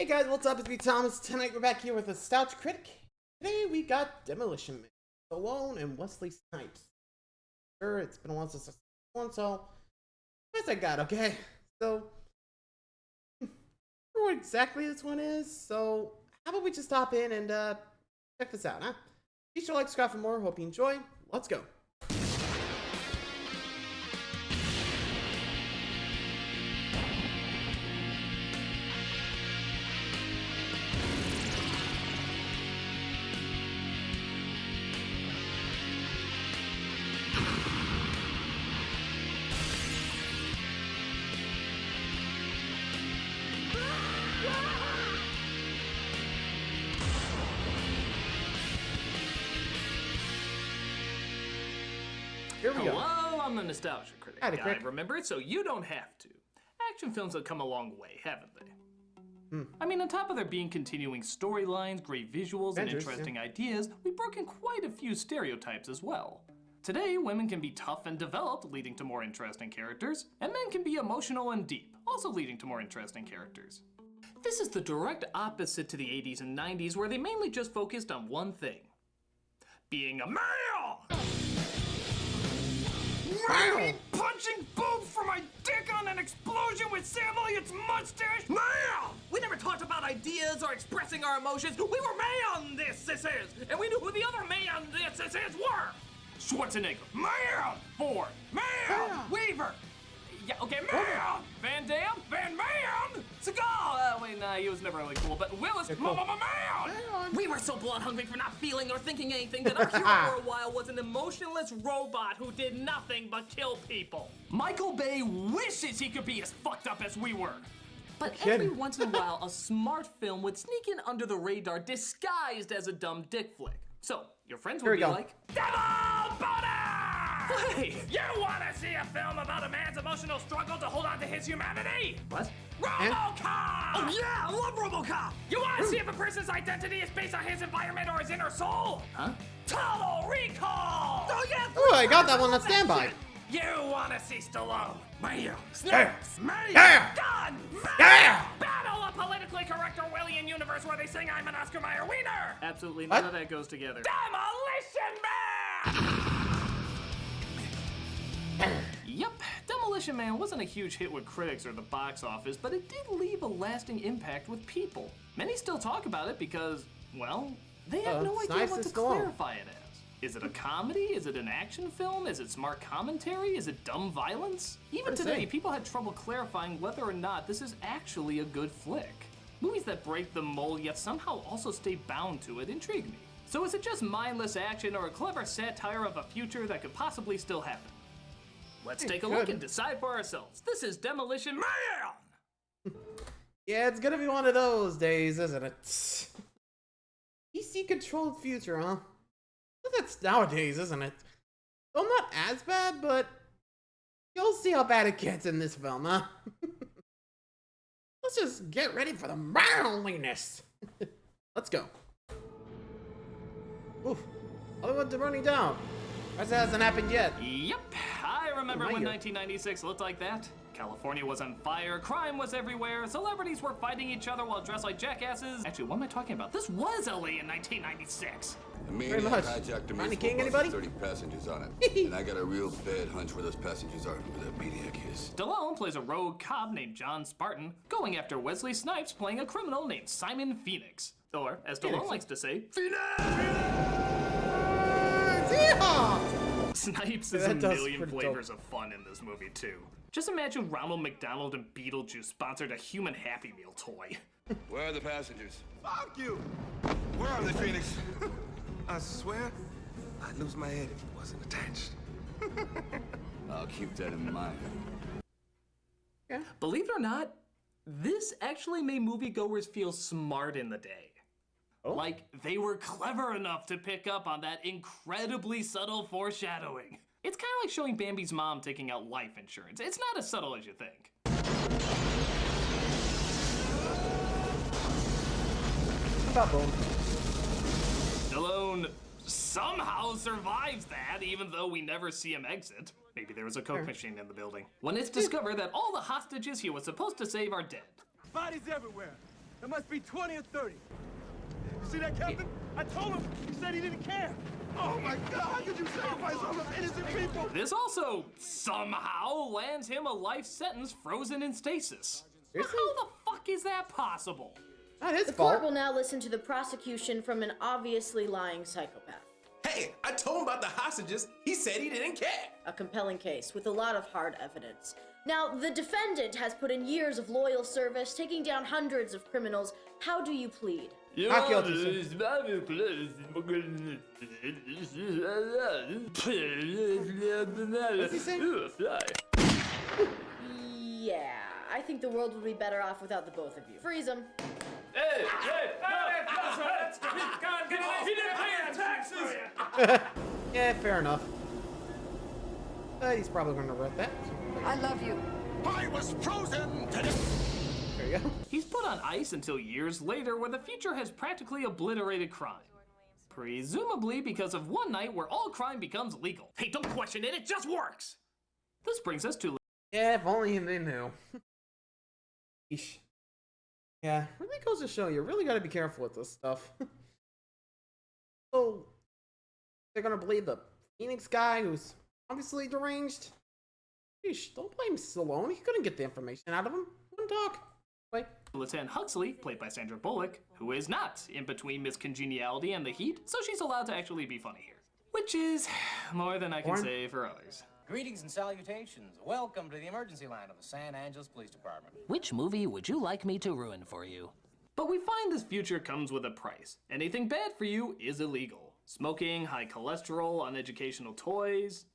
Hey guys, what's up? It's me, Thomas. Tonight we're back here with a Stout Critic. Today we got Demolition Man, Stallone, and Wesley Snipes. Sure, it's been a while since I saw one, so that's what I got, okay? So, I don't know what exactly this one is, so how about we just hop in and check this out, huh? Be sure to like, subscribe for more. Hope you enjoy. Let's go. Here we go. Hello, I'm the Nostalgia Critic. Howdy, Critic. Remember it so you don't have to. Action films have come a long way, haven't they? I mean, on top of there being continuing storylines, great visuals, and interesting ideas, we've broken quite a few stereotypes as well. Today, women can be tough and developed, leading to more interesting characters, and men can be emotional and deep, also leading to more interesting characters. This is the direct opposite to the 80s and 90s, where they mainly just focused on one thing: being a male! Really punching boobs for my dick on an explosion with Sam Elliott's mustache? Man! We never talked about ideas or expressing our emotions. We were man this is, and we knew who the other man this is were. Schwarzenegger, man! Ford, man! Weaver, yeah, okay, man! Van Damme, Van Man! Seagal, wait, nah, he was never really cool, but Willis, man! We were so blood hungry for not feeling or thinking anything that our hero for a while was an emotionless robot who did nothing but kill people. Michael Bay wishes he could be as fucked up as we were. But every once in a while, a smart film would sneak in under the radar disguised as a dumb dick flick. So, your friends would be like, Devil Boner! Hey! You wanna see a film about a man's emotional struggle to hold on to his humanity? What? RoboCop! Oh yeah, I love RoboCop! You wanna see if a person's identity is based on his environment or his inner soul? Huh? Total Recall! Oh yeah! Oh, I got that one on standby. You wanna see Stallone, Mayo, Snipes, Mayo, Gun, battle a politically correct Orwellian universe where they sing I'm an Oscar Mayer wiener! Absolutely none of that goes together. Demolition Man! Yep, Demolition Man wasn't a huge hit with critics or the box office, but it did leave a lasting impact with people. Many still talk about it because, well, they have no idea what to clarify it as. Is it a comedy? Is it an action film? Is it smart commentary? Is it dumb violence? Even today, people had trouble clarifying whether or not this is actually a good flick. Movies that break the mold yet somehow also stay bound to it intrigue me. So is it just mindless action or a clever satire of a future that could possibly still happen? Let's take a look and decide for ourselves. This is Demolition Man! Yeah, it's gonna be one of those days, isn't it? PC-controlled future, huh? That's nowadays, isn't it? Well, not as bad, but you'll see how bad it gets in this film, huh? Let's just get ready for the manliness. Let's go. Oof. Hollywood's burning down. That hasn't happened yet. Yep, I remember when 1996 looked like that. California was on fire, crime was everywhere, celebrities were fighting each other while dressed like jackasses. Actually, what am I talking about? This was LA in 1996. Very much. Ronnie King, anybody? 30 passengers on it. And I got a real bad hunch where those passengers are, where that maniac is. Stallone plays a rogue cop named John Spartan, going after Wesley Snipes playing a criminal named Simon Phoenix. Or, as Stallone likes to say, Phoenix! Snipes is a million flavors of fun in this movie, too. Just imagine Ronald McDonald and Beetlejuice sponsored a human Happy Meal toy. Where are the passengers? Fuck you! Where are they, Phoenix? I swear, I'd lose my head if it wasn't attached. I'll keep that in mind. Yeah. Believe it or not, this actually made moviegoers feel smart in the day. Oh. Like, they were clever enough to pick up on that incredibly subtle foreshadowing. It's kind of like showing Bambi's mom taking out life insurance. It's not as subtle as you think. How about boom? Stallone somehow survives that, even though we never see him exit. Maybe there was a Coke machine in the building. When it's discovered that all the hostages he was supposed to save are dead. Bodies everywhere. It must be 20 or 30. You see that, Captain? I told him. He said he didn't care. Oh my God, how could you sacrifice all those innocent people? This also, somehow, lands him a life sentence frozen in stasis. Seriously? How the fuck is that possible? Not his The fault. court will now listen to the prosecution from an obviously lying psychopath. Hey, I told him about the hostages. He said he didn't care. A compelling case with a lot of hard evidence. Now, the defendant has put in years of loyal service, taking down hundreds of criminals. How do you plead? Not guilty, What's he saying? Yeah, I think the world would be better off without the both of you. Freeze them. Hey, he didn't pay his taxes! Yeah, fair enough. He's probably gonna regret that. I love you. I was frozen to There you go. He's put on ice until years later, where the future has practically obliterated crime. Presumably because of one night where all crime becomes legal. Hey, don't question it, it just works! This brings us to... Yeah, if only they knew. Eesh. Yeah, really goes to show you really got to be careful with this stuff. So, they're gonna believe the Phoenix guy who's obviously deranged? Sheesh, don't blame Stallone. He couldn't get the information out of him. He wouldn't talk. Wait. Lieutenant Huxley, played by Sandra Bullock, who is not in between Miss Congeniality and the Heat, so she's allowed to actually be funny here. Which is more than I can Warren? say for others. Greetings and salutations. Welcome to the emergency line of the San Angeles Police Department. Which movie would you like me to ruin for you? But we find this future comes with a price. Anything bad for you is illegal. Smoking, high cholesterol, uneducational toys,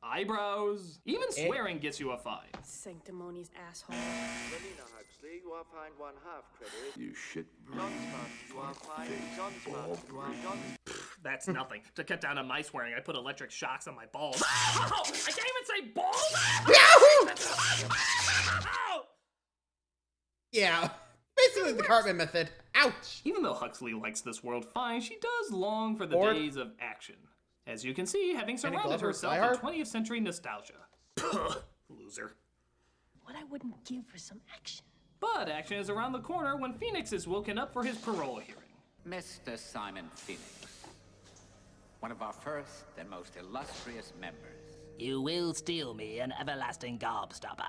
eyebrows, even swearing gets you a fine. Sanctimonious asshole. Huxley, you are fined 1/2 credit. You shit. You are fined That's nothing. To cut down on my swearing, I put electric shocks on my balls. Oh, I can't even say balls! Yeah, basically the Cartman method. Ouch! Even though Huxley likes this world fine, she does long for the Or- days of action. As you can see, having surrounded Glover, herself Die in Hard? 20th century nostalgia. Loser. What I wouldn't give for some action. But action is around the corner when Phoenix is woken up for his parole hearing. Mr. Simon Phoenix, one of our first and most illustrious members. You will steal me an everlasting gobstopper.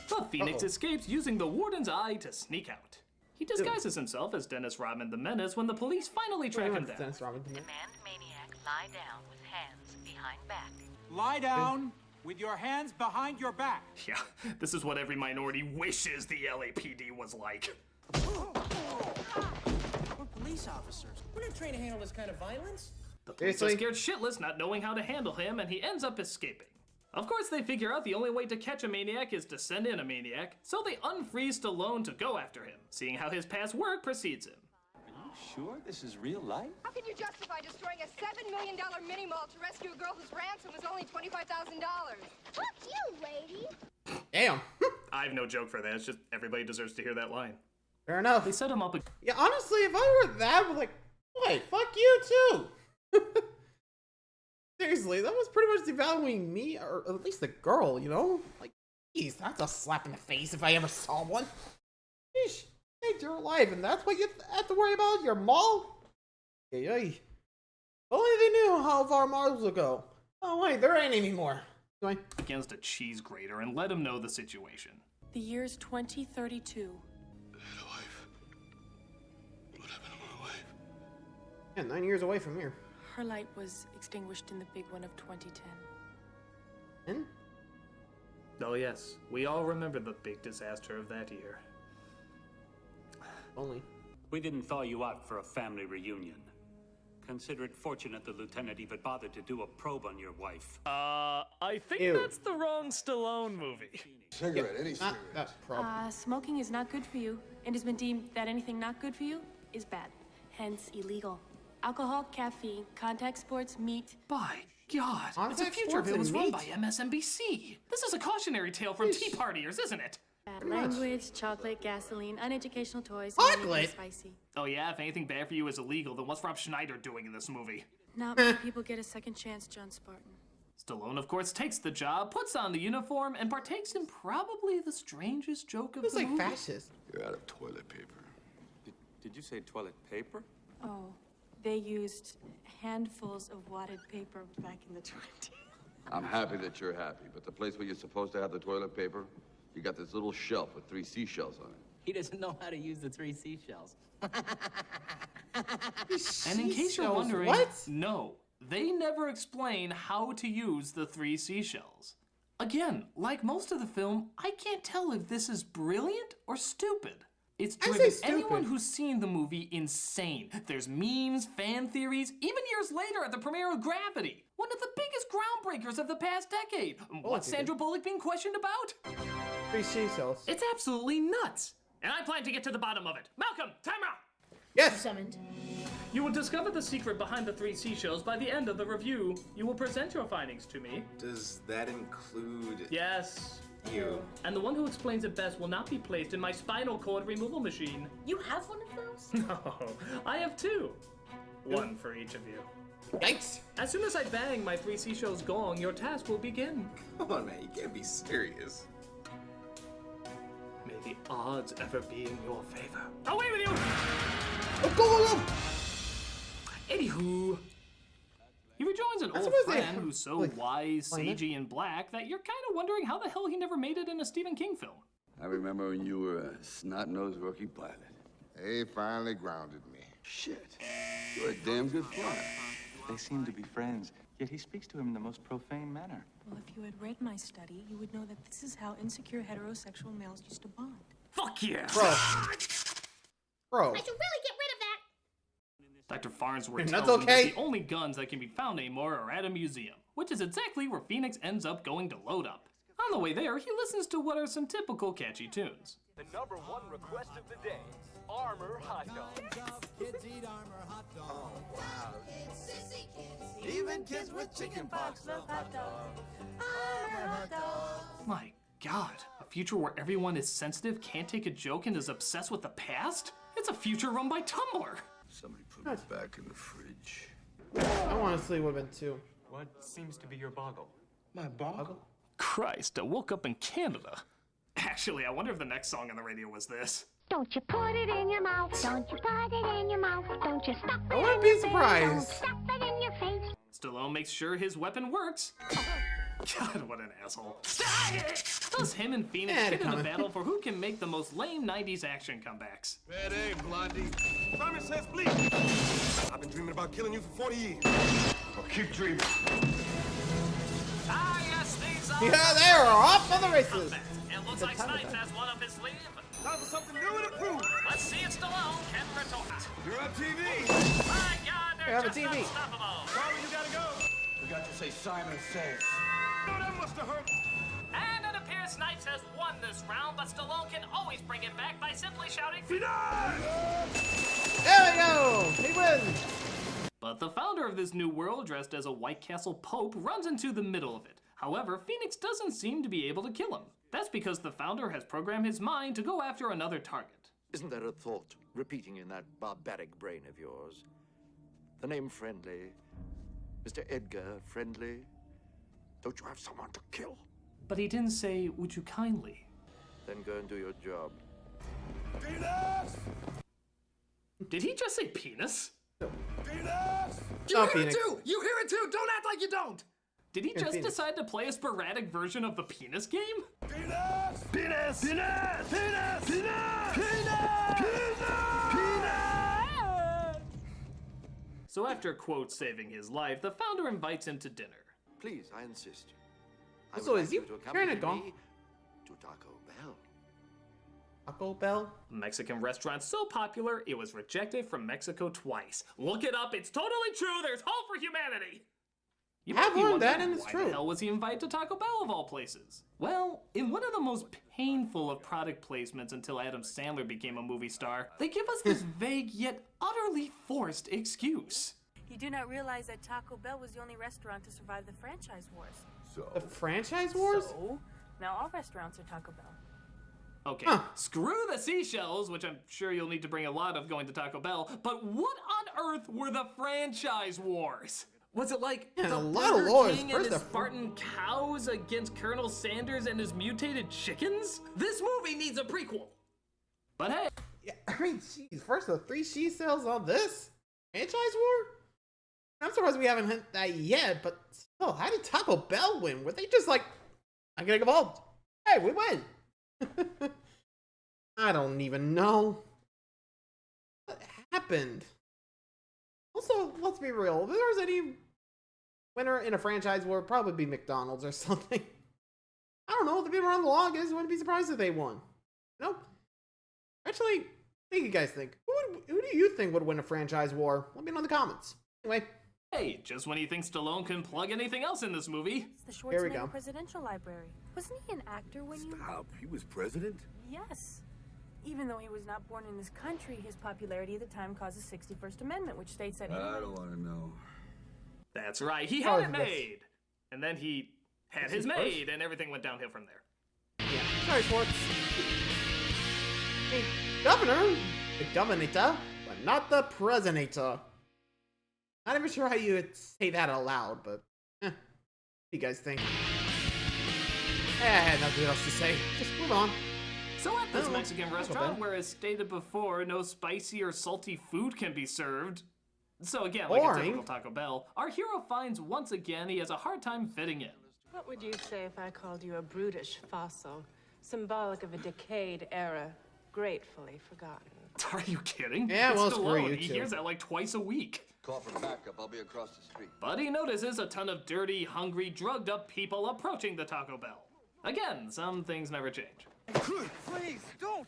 But Phoenix escapes using the warden's eye to sneak out. He disguises himself as Dennis Rodman the Menace when the police finally track him down. Dennis Rodman. Demand maniac lie down with hands behind back. Lie down with your hands behind your back. Yeah, this is what every minority wishes the LAPD was like. We're police officers. We're not trained to handle this kind of violence. The police are Seriously? scared shitless, not knowing how to handle him, and he ends up escaping. Of course, they figure out the only way to catch a maniac is to send in a maniac, so they unfreeze Stallone to go after him, seeing how his past work precedes him. Are you sure this is real life? How can you justify destroying a $7 million mini mall to rescue a girl whose ransom was only $25,000? Fuck you, lady. Damn. I have no joke for that, it's just everybody deserves to hear that line. Fair enough. They set him up Yeah, honestly, if I were that, I'd be like, wait, fuck you too. Seriously, that was pretty much devaluing me, or at least the girl, you know? Like, geez, that's a slap in the face if I ever saw one. Sheesh, saved her life, and that's what you have to worry about? Your mall? Yay. Only they knew how far Mars will go. Oh, wait, there ain't any more. Anyway. against a cheese grater and let him know the situation. The year's 2032. Yeah, 9 years away from here. Her light was extinguished in the big one of 2010. And? Oh yes, we all remember the big disaster of that year. Only. We didn't thaw you out for a family reunion. Consider it fortunate the lieutenant even bothered to do a probe on your wife. I think Ew. that's the wrong Stallone movie. Cigarette, any Not cigarette. that problem. Smoking is not good for you, and has been deemed that anything not good for you is bad. Hence, illegal. Alcohol, caffeine, contact sports, meat. By God, it's a Contact future sports that and was run meat. by MSNBC. This is a cautionary tale from Tea Partiers, isn't it? Bad Pretty much. language, chocolate, gasoline, uneducational toys, Chocolate? and anything spicy. Oh yeah, if anything bad for you is illegal, then what's Rob Schneider doing in this movie? Not many people get a second chance, John Spartan. Stallone, of course, takes the job, puts on the uniform, and partakes in probably the strangest joke of the movie. It's like fascist. You're out of toilet paper. Did you say toilet paper? Oh, they used handfuls of wadded paper back in the 20s. I'm happy that you're happy, but the place where you're supposed to have the toilet paper, you got this little shelf with 3 seashells on it. He doesn't know how to use the 3 seashells. And in case you're wondering, no, they never explain how to use the 3 seashells. Again, like most of the film, I can't tell if this is brilliant or stupid. It's driven anyone who's seen the movie insane. There's memes, fan theories, even years later at the premiere of Gravity, one of the biggest groundbreakers of the past decade. What's Sandra Bullock being questioned about? 3 seashells. It's absolutely nuts. And I plan to get to the bottom of it. Malcolm, timer! Yes! Summoned. You will discover the secret behind the 3 seashells by the end of the review. You will present your findings to me. Does that include... Yes. You. And the one who explains it best will not be placed in my spinal cord removal machine. You have one of those? No, I have 2. One for each of you. Yikes! As soon as I bang my 3 seashells gong, your task will begin. Come on, man, you can't be serious. May the odds ever be in your favor. Away with you! Oh, go! Anywho, he rejoins an old friend who's so wise, sagey, and black that you're kind of wondering how the hell he never made it in a Stephen King film. I remember when you were a snot-nosed rookie pilot. They finally grounded me. Shit. You're a damn good flyer. They seem to be friends, yet he speaks to him in the most profane manner. Well, if you had read my study, you would know that this is how insecure heterosexual males used to bond. Fuck yeah! Bro. I should really get rid of that. Dr. Farnsworth That's tells him okay. that the only guns that can be found anymore are at a museum, which is exactly where Phoenix ends up going to load up. On the way there, he listens to what are some typical catchy tunes. The #1 request of the day, armor hot dog. Kids eat armor hot dog. Oh, wow. Even kids with chicken pox love hot dog. Armor hot dog. My God, a future where everyone is sensitive, can't take a joke, and is obsessed with the past? It's a future run by Tumblr. Somebody put it back in the fridge. I honestly would have been 2. What seems to be your boggle? My boggle? Christ, I woke up in Canada. Actually, I wonder if the next song on the radio was this. Don't you put it in your mouth. Don't you put it in your mouth. Don't you stop it. I wouldn't be surprised. Don't stop it in your face. Stallone makes sure his weapon works. God, what an asshole. Thus, him and Phoenix get in a battle for who can make the most lame 90s action comebacks. Bad aim, Blondie. Simon says please. I've been dreaming about killing you for 40 years. Well, keep dreaming. Ah, yes, these are... Yeah, they're off for the races. It looks like Snipes has one up his sleeve. Time for something new and improved. Let's see if Stallone can retort. You're on TV. My God, You they're have a just TV. unstoppable. Sorry, you gotta go. You got to say Simon says. Oh, that must have hurt. And it appears Snipes has won this round, but Stallone can always bring it back by simply shouting, There we go! He wins! But the founder of this new world, dressed as a White Castle Pope, runs into the middle of it. However, Phoenix doesn't seem to be able to kill him. That's because the founder has programmed his mind to go after another target. Isn't there a thought repeating in that barbaric brain of yours? The name Friendly. Mr. Edgar Friendly. Don't you have someone to kill? But he didn't say, would you kindly? Then go and do your job. Penis! Did he just say penis? Penis! You hear it too! You hear it too! Don't act like you don't! Did he just decide to play a sporadic version of the penis game? Penis! Penis! Penis! Penis! Penis! Penis! Penis! So after, quote, saving his life, the founder invites him to dinner. Please, I insist. I So would is like you to carrying accompany a gun? me to Taco Bell. Taco Bell? A Mexican restaurant so popular, it was rejected from Mexico twice. Look it up, it's totally true, there's hope for humanity! You I've might be learned that, wondering, and it's why true. the hell was he invited to Taco Bell of all places? Well, in one of the most painful of product placements until Adam Sandler became a movie star, they give us this vague yet utterly forced excuse. You do not realize that Taco Bell was the only restaurant to survive the franchise wars. The franchise wars? So, now all restaurants are Taco Bell. Okay, screw the seashells, which I'm sure you'll need to bring a lot of going to Taco Bell, but what on earth were the franchise wars? Was it like Yeah, the a lot of Burger lawyers. King and First his off- Spartan cows against Colonel Sanders and his mutated chickens? This movie needs a prequel. But hey, Yeah, I mean, jeez. First of 3 seashells on this franchise war. I'm surprised we haven't hit that yet. But still, how did Taco Bell win? Were they just like, I'm getting involved? Hey, we win. I don't even know what happened. Also, let's be real. If there's any winner in a franchise war, it'd probably be McDonald's or something. I don't know. They've been around the longest. Wouldn't be surprised if they won. You know? Actually, what do you guys think? Who do you think would win a franchise war? Let me know in the comments. Anyway. hey, just when you think Stallone can plug anything else in this movie. It's the Here we go. Schwarzenegger Presidential Library. Wasn't he an actor when you... Stop. He was president? Yes. Even though he was not born in this country, his popularity at the time caused the 61st Amendment, which states that... I don't want to know. That's right, he had it made. And then he had his made, and everything went downhill from there. Yeah. Sorry, Schwartz. Hey, governor, the governator, but not the presidentator. Not even sure how you would say that aloud, but what do you guys think? I had nothing else to say. Just move on. So at this Oh, Mexican Taco restaurant, Bell. where as stated before, no spicy or salty food can be served. So again, like a Boring. typical Taco Bell, our hero finds once again he has a hard time fitting in. What would you say if I called you a brutish fossil, symbolic of a decayed era, gratefully forgotten? Are you kidding? Yeah, It's well, screw Stallone. you He too. hears that like twice a week. Call for backup. I'll be across the street. But he notices a ton of dirty, hungry, drugged up people approaching the Taco Bell. Again, some things never change. Please, don't!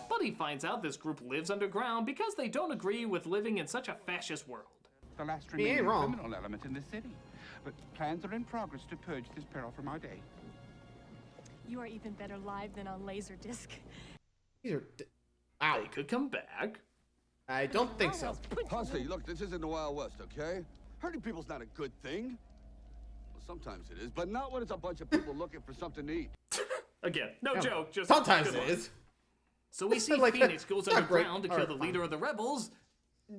But he finds out this group lives underground because they don't agree with living in such a fascist world. The last He ain't remaining wrong. criminal element in the city. But plans are in progress to purge this peril from our day. You are even better live than on Laserdisc. These are. Wow. They could come back. I don't think so. Hussy, look, this isn't the Wild West, okay? Hurting people's not a good thing. Well, sometimes it is, but not when it's a bunch of people looking for something to eat. Again, no Yeah. joke, just Sometimes good it luck. is. So we see Like, Phoenix goes not great. underground to All kill right, the fine. leader of the rebels,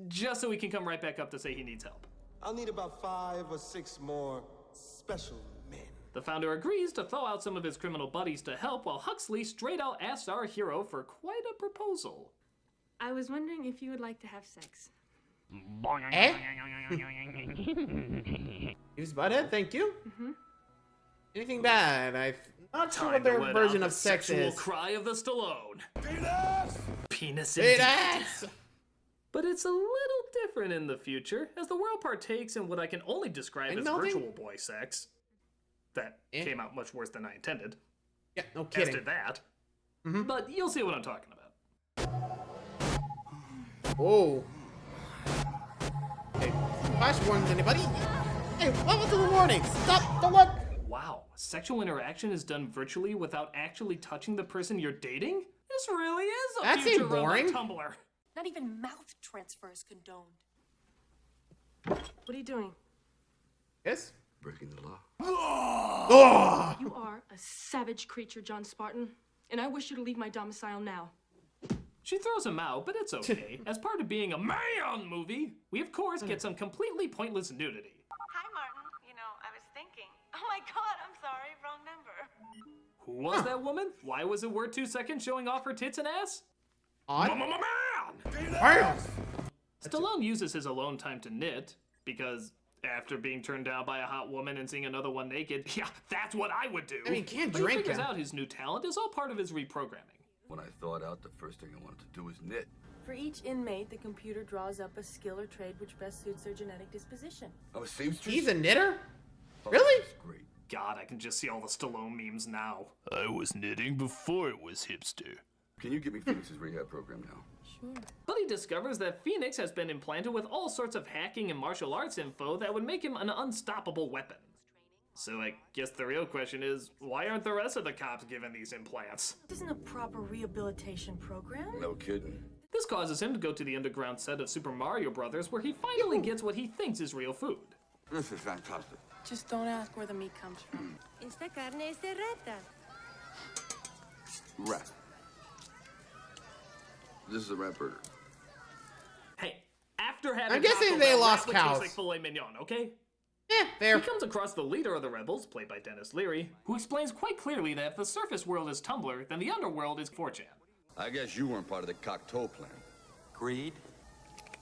just so he can come right back up to say he needs help. I'll need about 5 or 6 more special men. The founder agrees to thaw out some of his criminal buddies to help, while Huxley straight out asks our hero for quite a proposal. I was wondering if you would like to have sex. Eh? Use butthead, thank you. Anything bad? I'm not sure what Time to their let version out of the sex sexual is. cry of the Stallone. Penis Big indeed. ass! But it's a little different in the future, as the world partakes in what I can only describe Egg as melting? virtual boy sex. That came out much worse than I intended. Yeah, no As kidding. did that. But you'll see what I'm talking about. Oh. Hey, flash warnings, anybody? Hey, what was the warning? Stop! Don't look! Wow, sexual interaction is done virtually without actually touching the person you're dating? This really is a That future seemed robot boring. Tumblr. Not even mouth transfer is condoned. What are you doing? Yes? Breaking the law. Oh! You are a savage creature, John Spartan, and I wish you to leave my domicile now. She throws him out, but it's okay. As part of being a man movie, we of course get some completely pointless nudity. Hi, Martin. You know, I was thinking. Oh my God, I'm sorry, wrong number. Who was that woman? Why was it worth 2 seconds showing off her tits and ass? Odd. Man! Damn. Stallone uses his alone time to knit, because after being turned down by a hot woman and seeing another one naked, yeah, that's what I would do. I mean, can't But drink he figures him. out his new talent is all part of his reprogramming. When I thawed out, the first thing I wanted to do was knit. For each inmate, the computer draws up a skill or trade which best suits their genetic disposition. I'm a seamstress. He's a knitter? Oh, Really? this is great. God, I can just see all the Stallone memes now. I was knitting before it was hipster. Can you give me Phoenix's rehab program now? Sure. But he discovers that Phoenix has been implanted with all sorts of hacking and martial arts info that would make him an unstoppable weapon. So I guess the real question is, why aren't the rest of the cops given these implants? This isn't a proper rehabilitation program. No kidding. This causes him to go to the underground set of Super Mario Brothers, where he finally gets what he thinks is real food. This is fantastic. Just don't ask where the meat comes from. Esta carne es de rata. Rat. This is a rat burger. Hey, after having I'm guessing Taco they Bell lost wrap, which tastes cows. like filet mignon, okay? Fair. He comes across the leader of the rebels, played by Dennis Leary, who explains quite clearly that if the surface world is Tumblr, then the underworld is 4chan. I guess you weren't part of the Cocteau plan. Greed,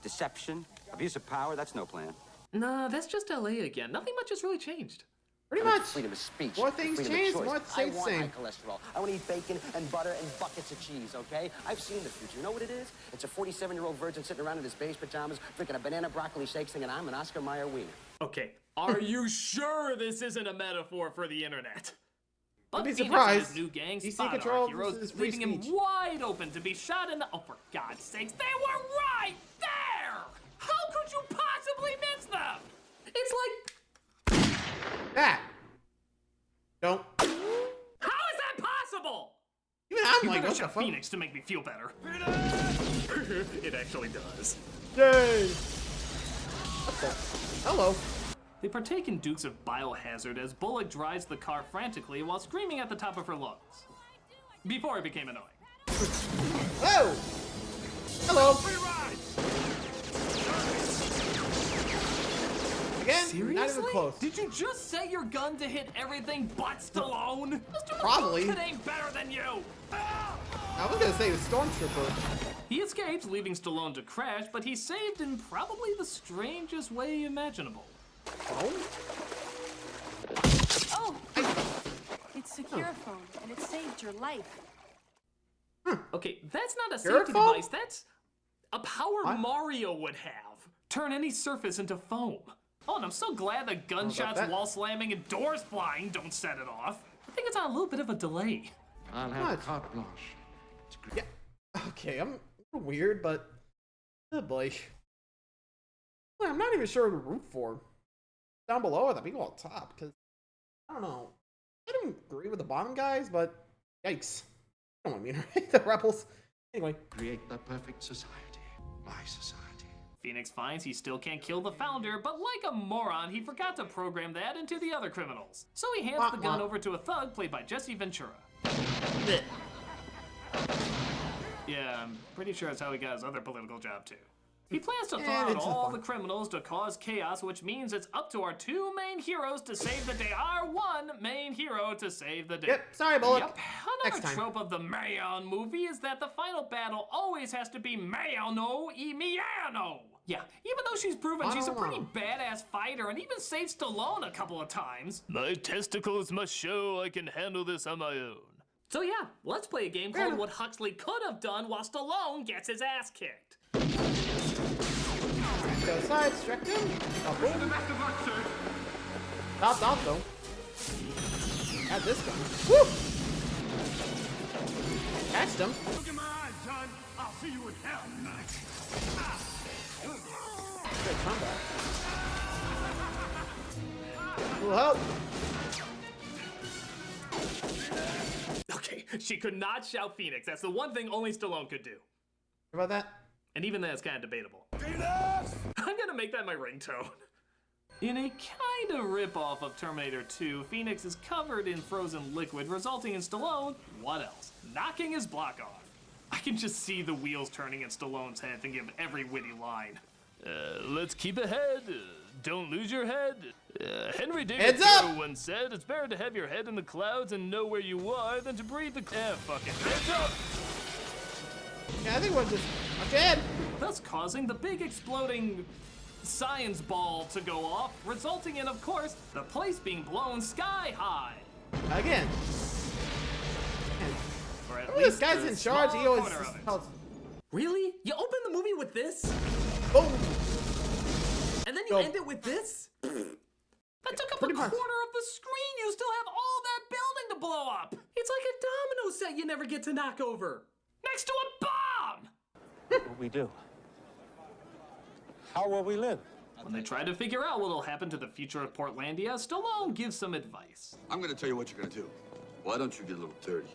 deception, abuse of power, that's no plan. Nah, that's just LA again. Nothing much has really changed. Pretty much. Freedom of speech. More things freedom of change, choice. more I things want same. high cholesterol. I want to eat bacon and butter and buckets of cheese, okay? I've seen the future. You know what it is? It's a 47-year-old virgin sitting around in his beige pajamas, drinking a banana broccoli shake, singing, I'm an Oscar Mayer wiener. Okay, are you sure this isn't a metaphor for the internet? But I'd be Phoenix and surprised. his new gang DC spot control our heroes, versus free leaving him speech. wide open to be shot in the... Oh, for God's sakes, they were right there! How could you possibly miss them? It's like... That. Don't. How is that possible? Even I'm You like, better what the shout fuck? Phoenix to make me feel better. It actually does. Yay! What the? Hello. They partake in Dukes of Biohazard as Bullock drives the car frantically while screaming at the top of her lungs. Before it became annoying. Whoa! Hello. Again, Seriously? not even close. Did you just set your gun to hit everything but Stallone? Mr. Probably. McCulkin ain't better than you! I was gonna say the Stormtrooper. He escapes, leaving Stallone to crash, but he's saved in probably the strangest way imaginable. Oh! It's secure phone, and it saved your life. Okay, that's not a Your safety phone? device, that's a power Mario would have. Turn any surface into foam. Oh, and I'm so glad that gunshots, that. wall slamming, and doors flying don't set it off. I think it's on a little bit of a delay. I'll have carte blanche. Yeah. Okay, I'm weird, but oh boy. Well, I'm not even sure who to root for. Down below or the people on top, because I don't know. I don't agree with the bottom guys, but yikes. I don't mean right? The rebels. Anyway. Create the perfect society. My society. Phoenix finds he still can't kill the founder, but like a moron, he forgot to program that into the other criminals. So he hands the gun over to a thug played by Jesse Ventura. Yeah, I'm pretty sure that's how he got his other political job too. He plans to throw out all the criminals to cause chaos, which means it's up to our two main heroes to save the day. Our one main hero to save the day. Yep, sorry, Bullock. Yep. Next Another time. trope of the Mayan movie is that the final battle always has to be Mayano y Miano. Yeah, even though she's proven she's a pretty badass fighter and even saved Stallone a couple of times. My testicles must show I can handle this on my own. So yeah, let's play a game called What Huxley Could Have Done while Stallone gets his ass kicked. Go side, strike him. Stop, though. Got this gun. Woo! Catched him. Look in my eyes, John. I'll see you in hell tonight. Good combat. Will help. Okay, she could not shout Phoenix. That's the one thing only Stallone could do. How about that? And even that's kind of debatable. I'm gonna make that my ringtone. In a kind of ripoff of Terminator 2, Phoenix is covered in frozen liquid, resulting in Stallone, what else? Knocking his block off. I can just see the wheels turning in Stallone's head thinking of every witty line. Let's keep ahead. Don't lose your head. Henry David Heads up! Thoreau once said, it's better to have your head in the clouds and know where you are than to breathe the... fuck it. Heads up! Yeah, I think we're just dead. Thus causing the big exploding science ball to go off, resulting in, of course, the place being blown sky high. Again. Or at Remember least this guy's a in charge, small he always corner of it. tells... Really? You open the movie with this? Boom! And then you end it with this? That took up a corner of the screen. You still have all that building to blow up. It's like a domino set you never get to knock over. Next to a bomb! What we do? How will we live? When they try to figure out what'll happen to the future of Portlandia, Stallone gives some advice. I'm gonna tell you what you're gonna do. Why don't you get a little dirty?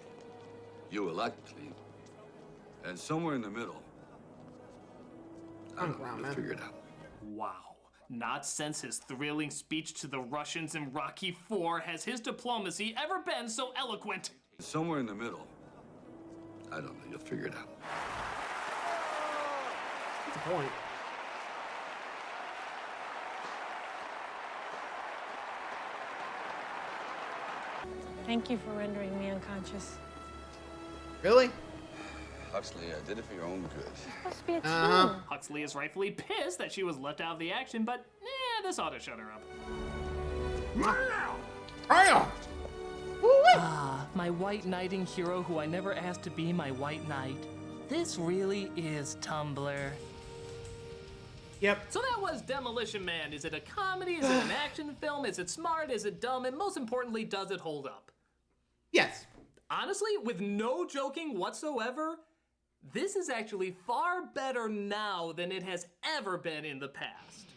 You will like it clean. And somewhere in the middle, I don't know, you'll figure it out. Wow. Not since his thrilling speech to the Russians in Rocky IV has his diplomacy ever been so eloquent. Somewhere in the middle, I don't know, you'll figure it out. That's the point. Thank you for rendering me unconscious. Really? Huxley, I did it for your own good. Must be a Huxley is rightfully pissed that she was left out of the action, but this ought to shut her up. Ah, my white knighting hero who I never asked to be my white knight. This really is Tumblr. Yep. So that was Demolition Man. Is it a comedy? Is it an action film? Is it smart? Is it dumb? And most importantly, does it hold up? Yes. Honestly, with no joking whatsoever, this is actually far better now than it has ever been in the past.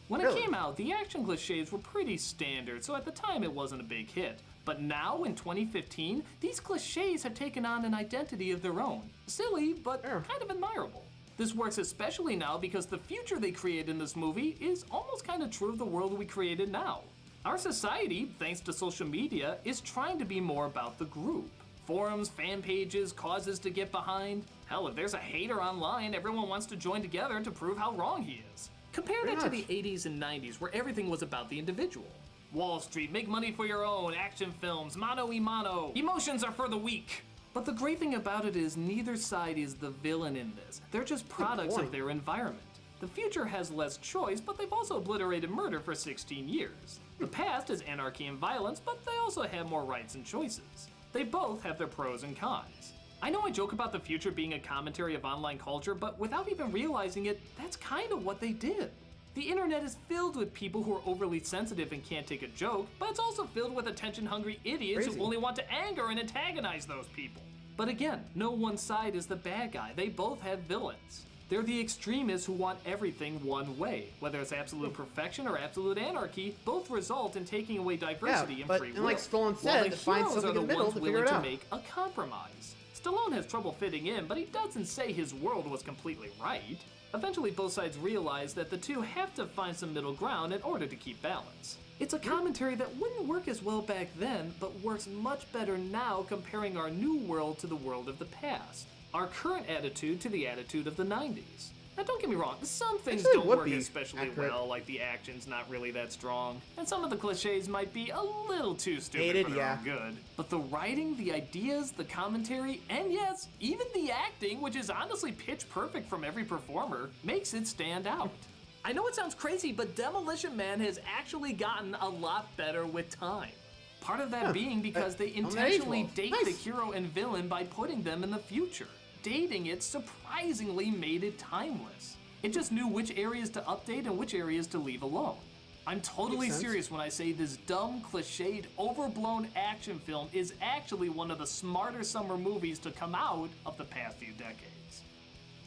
When it came out, the action cliches were pretty standard, so at the time it wasn't a big hit. But now, in 2015, these cliches have taken on an identity of their own. Silly, but kind of admirable. This works especially now because the future they create in this movie is almost kind of true of the world we created now. Our society, thanks to social media, is trying to be more about the group. Forums, fan pages, causes to get behind. Hell, if there's a hater online, everyone wants to join together to prove how wrong he is. Compare that to the 80s and 90s, where everything was about the individual. Wall Street, make money for your own, action films, mano y mano, emotions are for the weak. But the great thing about it is neither side is the villain in this. They're just products of their environment. The future has less choice, but they've also obliterated murder for 16 years. The past is anarchy and violence, but they also have more rights and choices. They both have their pros and cons. I know I joke about the future being a commentary of online culture, but without even realizing it, that's kind of what they did. The internet is filled with people who are overly sensitive and can't take a joke, but it's also filled with attention-hungry idiots who only want to anger and antagonize those people. But again, no one side is the bad guy. They both have villains. They're the extremists who want everything one way. Whether it's absolute perfection or absolute anarchy, both result in taking away diversity and free will. And like Stallone said, the find heroes something are the in the middle ones to willing figure it to out. make a compromise. Stallone has trouble fitting in, but he doesn't say his world was completely right. Eventually, both sides realize that the two have to find some middle ground in order to keep balance. It's a commentary that wouldn't work as well back then, but works much better now comparing our new world to the world of the past. Our current attitude to the attitude of the 90s. Now don't get me wrong, some things Actually, don't would work be especially accurate. well, like the action's not really that strong, and some of the cliches might be a little too stupid Dated, for their yeah. own good. But the writing, the ideas, the commentary, and yes, even the acting, which is honestly pitch perfect from every performer, makes it stand out. I know it sounds crazy, but Demolition Man has actually gotten a lot better with time. Part of that being because they intentionally date the hero and villain by putting them in the future. Dating it surprisingly made it timeless. It just knew which areas to update and which areas to leave alone. I'm totally serious when I say this dumb, cliched, overblown action film is actually one of the smarter summer movies to come out of the past few decades.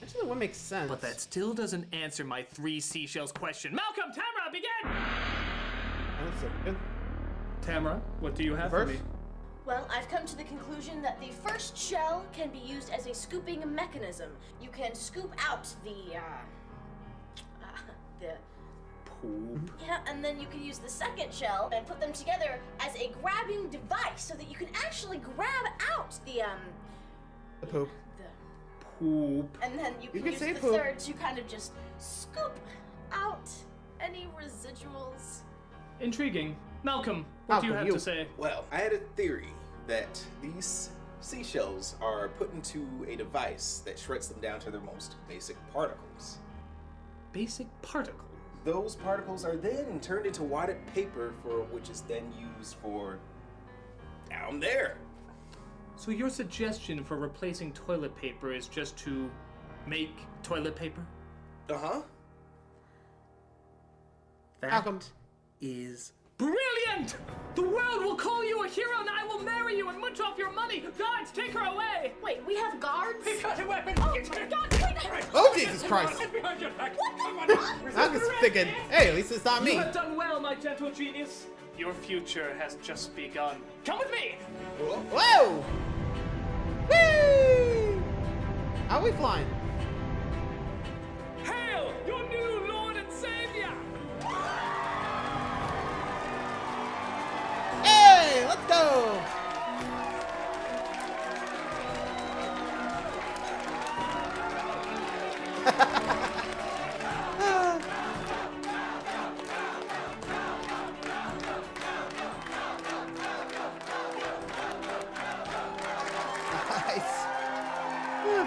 Actually, what makes sense? But that still doesn't answer my 3 seashells question. Malcolm, Tamara, begin! That's so good. Tamara, what do you have for me? Well, I've come to the conclusion that the first shell can be used as a scooping mechanism. You can scoop out the poop. Yeah, and then you can use the second shell and put them together as a grabbing device so that you can actually grab out the poop. Poop. And then you can use the third to kind of just scoop out any residuals. Intriguing. Malcolm, what do you have to say? Well, I had a theory that these seashells are put into a device that shreds them down to their most basic particles. Basic particle? Those particles are then turned into wadded paper, for which is then used for down there. So your suggestion for replacing toilet paper is just to make toilet paper? Uh-huh. That is brilliant! The world will call you a hero and I will marry you and munch off your money! Guards, take her away! Wait, we have guards? Pick up your weapon! Oh my god! Oh, Jesus Christ! Get behind your back! I was thinking, hey, at least it's not me. You have done well, my gentle genius. Your future has just begun. Come with me! Whoa! Whee! How are we flying? Hail, your new Lord and Savior! Hey, let's go!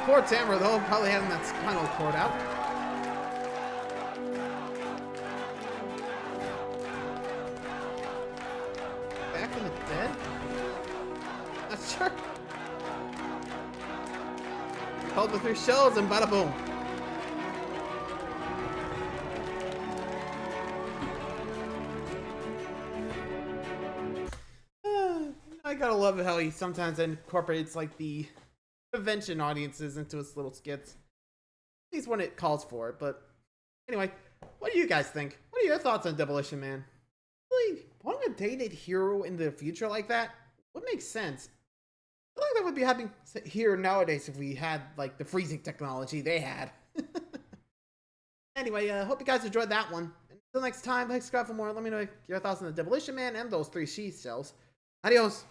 Poor Tamara, though, probably having that spinal cord out. Back from the dead? Not sure. Called with 3 shells and bada boom. I gotta love how he sometimes incorporates like the convention audiences into his little skits. At least when it calls for it. But anyway, what do you guys think? What are your thoughts on Demolition Man? Really, wanting a dated hero in the future like that would make sense. I feel like that would be happening here nowadays if we had like the freezing technology they had. Anyway, hope you guys enjoyed that one. Until next time, like, subscribe for more. Let me know your thoughts on the Demolition Man and those 3 seashells. Adios.